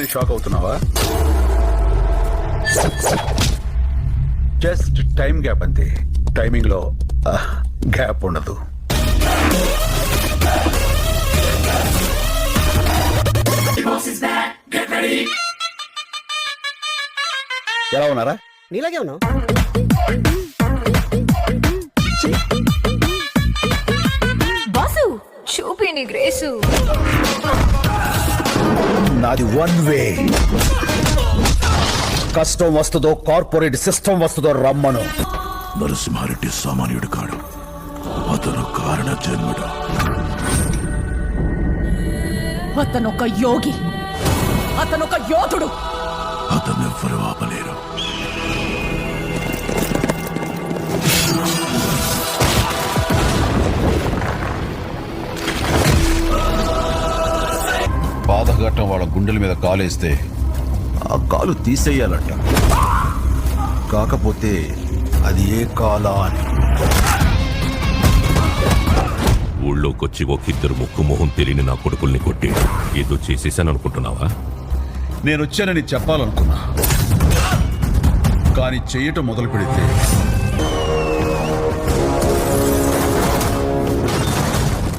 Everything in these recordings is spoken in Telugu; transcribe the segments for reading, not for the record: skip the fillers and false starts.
అని షాక్ అవుతున్నావా? జస్ట్ టైం గ్యాప్ అంతే. టైమింగ్ లో గ్యాప్ ఉండదు. ఎలా ఉన్నారా? నీలాగే ఉన్నావు. బాసు చూపిని గ్రేసు. నాది వన్ వే. కష్టం వస్తుందో కార్పొరేట్ సిస్టమ్ వస్తుందో రమ్మను. నరసింహారెడ్డి సామాన్యుడు కాడు, అతను కారణ జన్ముడు. అతనొక యోగి, అతనొక యోధుడు. అతన్నెవ్వరూ ఆపలేరు. బాధఘట్టం వాళ్ళ గుండెల మీద కాలేస్తే ఆ కాలు తీసేయాలంట. కాకపోతే అది ఏ కాలా అని. ఊళ్ళోకొచ్చి ఒకిద్దరు ముక్కు మొహం తెలియని నా కొడుకుల్ని కొట్టి ఏదో చేసేసాననుకుంటున్నావా? నేను వచ్చానని చెప్పాలనుకున్నా, కానీ చెయ్యటం మొదలు పెడితే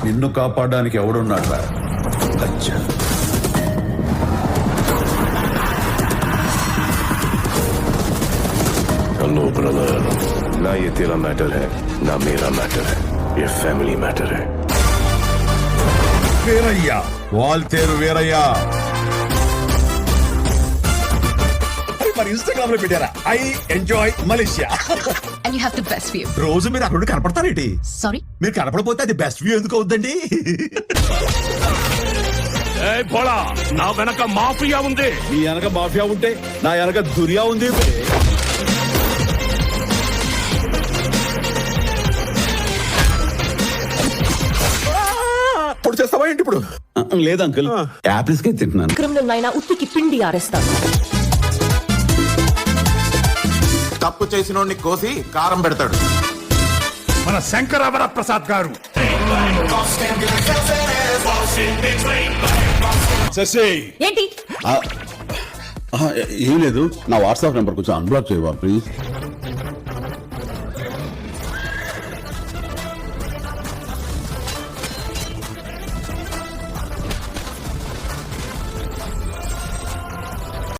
నిన్ను కాపాడడానికి ఎవడున్నాడ్రా? అచ్చా, हेलो ब्रदर, ना ये तेरा मैटर है ना मेरा मैटर है, ये फैमिली मैटर है. వీరయ్యా, వాల్తేరు వీరయ్యా. మరి ఇన్స్టాగ్రామ్ లో పెట్టారా? I enjoy Malaysia. And you have the best view. రోజు మీరు అక్కడ కనపడతారేంటి? Sorry? మీరు కనపడపోతే అది బెస్ట్ వ్యూ ఎందుకు అవుద్దండి? భోళా, నా వెనక మాఫియా ఉంది. నీ వెనక మాఫియా ఉంటే నా వెనక దుర్యా ఉంది. ఇప్పుడు చేస్తావా ఏంటి? ఇప్పుడు లేదు అంకుల్, యాపిల్స్ కే తింటున్నాను. క్రిమినల్ నైనా ఉత్తికి పిండి ఆరేస్తాను. తప్పు చేసినోడిని కోసి కారం పెడతాడు మన శంకరవర ప్రసాద్ గారు. ఏంటి? ఏం లేదు, నా వాట్సాప్ నెంబర్ కొంచెం అన్బ్లాక్ చేయవా ప్లీజ్?